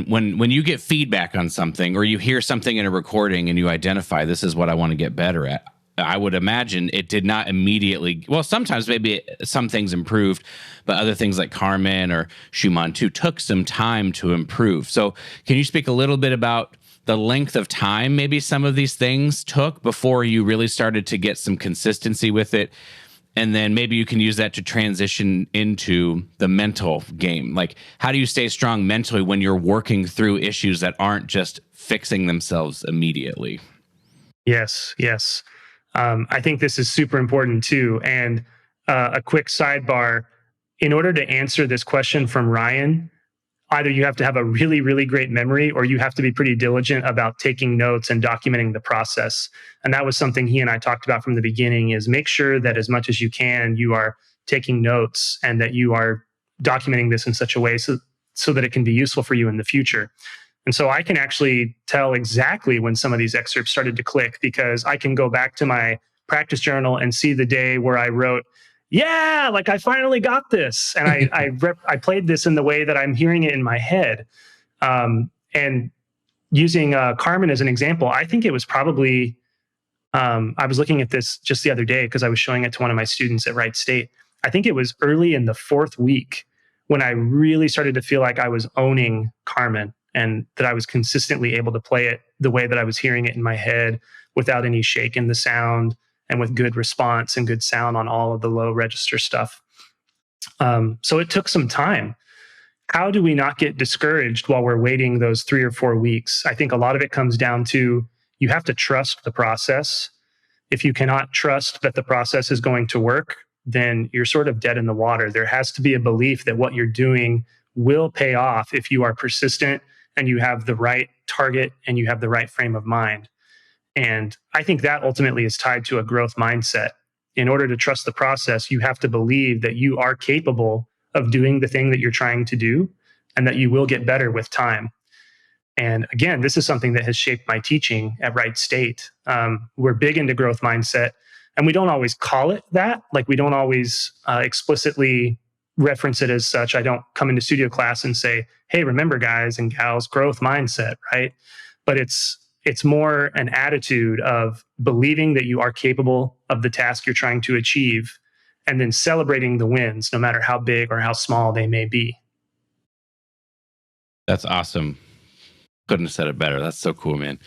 When you get feedback on something or you hear something in a recording and you identify this is what I want to get better at, I would imagine it did not immediately. Well, sometimes maybe some things improved, but other things like Carmen or Schumann too took some time to improve. So can you speak a little bit about the length of time maybe some of these things took before you really started to get some consistency with it? And then maybe you can use that to transition into the mental game. Like, how do you stay strong mentally when you're working through issues that aren't just fixing themselves immediately? Yes. I think this is super important too. And a quick sidebar, in order to answer this question from Ryan, either you have to have a really, really great memory or you have to be pretty diligent about taking notes and documenting the process. And that was something he and I talked about from the beginning, is make sure that as much as you can, you are taking notes and that you are documenting this in such a way so that it can be useful for you in the future. And so I can actually tell exactly when some of these excerpts started to click, because I can go back to my practice journal and see the day where I wrote, yeah, like I finally got this. And I played this in the way that I'm hearing it in my head. And using Carmen as an example, I think it was probably, I was looking at this just the other day because I was showing it to one of my students at Wright State. I think it was early in the 4th week when I really started to feel like I was owning Carmen and that I was consistently able to play it the way that I was hearing it in my head without any shake in the sound, and with good response and good sound on all of the low register stuff. So it took some time. How do we not get discouraged while we're waiting those 3 or 4 weeks? I think a lot of it comes down to you have to trust the process. If you cannot trust that the process is going to work, then you're sort of dead in the water. There has to be a belief that what you're doing will pay off if you are persistent and you have the right target and you have the right frame of mind. And I think that ultimately is tied to a growth mindset. In order to trust the process, you have to believe that you are capable of doing the thing that you're trying to do and that you will get better with time. And again, this is something that has shaped my teaching at Wright State. We're big into growth mindset, and we don't always call it that. Like, we don't always explicitly reference it as such. I don't come into studio class and say, hey, remember guys and gals, growth mindset, right? But it's more an attitude of believing that you are capable of the task you're trying to achieve, and then celebrating the wins, no matter how big or how small they may be. That's awesome. Couldn't have said it better. That's so cool, man.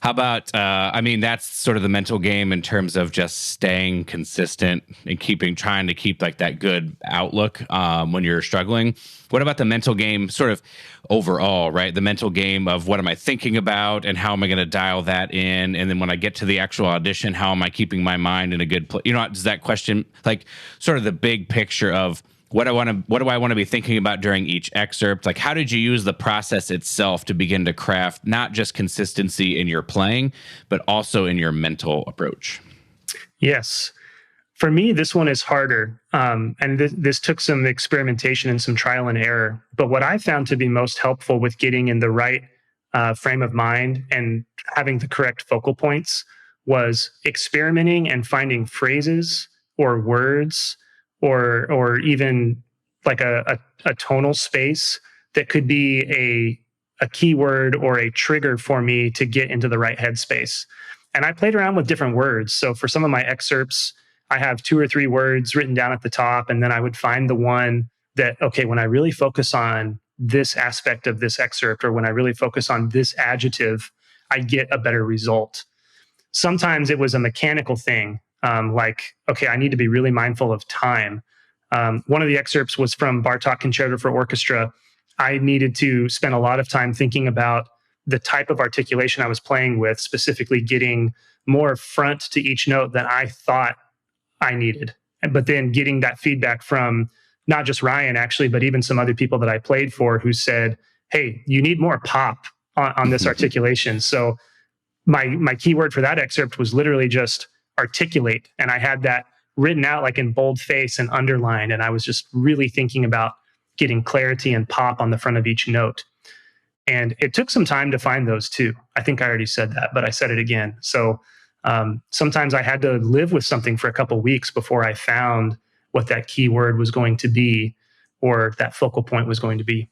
How about, that's sort of the mental game in terms of just staying consistent and trying to keep like that good outlook when you're struggling. What about the mental game sort of overall, right? The mental game of what am I thinking about and how am I going to dial that in? And then when I get to the actual audition, how am I keeping my mind in a good place? Does that question, like sort of the big picture of what do I want to be thinking about during each excerpt? Like, how did you use the process itself to begin to craft not just consistency in your playing, but also in your mental approach? Yes. For me, this one is harder. And this took some experimentation and some trial and error. But what I found to be most helpful with getting in the right frame of mind and having the correct focal points was experimenting and finding phrases or words or even like a tonal space that could be a keyword or a trigger for me to get into the right headspace. And I played around with different words. So for some of my excerpts, I have 2 or 3 words written down at the top, and then I would find the one that, okay, when I really focus on this aspect of this excerpt, or when I really focus on this adjective, I get a better result. Sometimes it was a mechanical thing. Like, okay, I need to be really mindful of time. One of the excerpts was from Bartók Concerto for Orchestra. I needed to spend a lot of time thinking about the type of articulation I was playing with, specifically getting more front to each note than I thought I needed. But then getting that feedback from not just Ryan, actually, but even some other people that I played for who said, hey, you need more pop on this articulation. So my keyword for that excerpt was literally just articulate. And I had that written out like in boldface and underlined. And I was just really thinking about getting clarity and pop on the front of each note. And it took some time to find those too. I think I already said that, but I said it again. So sometimes I had to live with something for a couple of weeks before I found what that keyword was going to be or that focal point was going to be.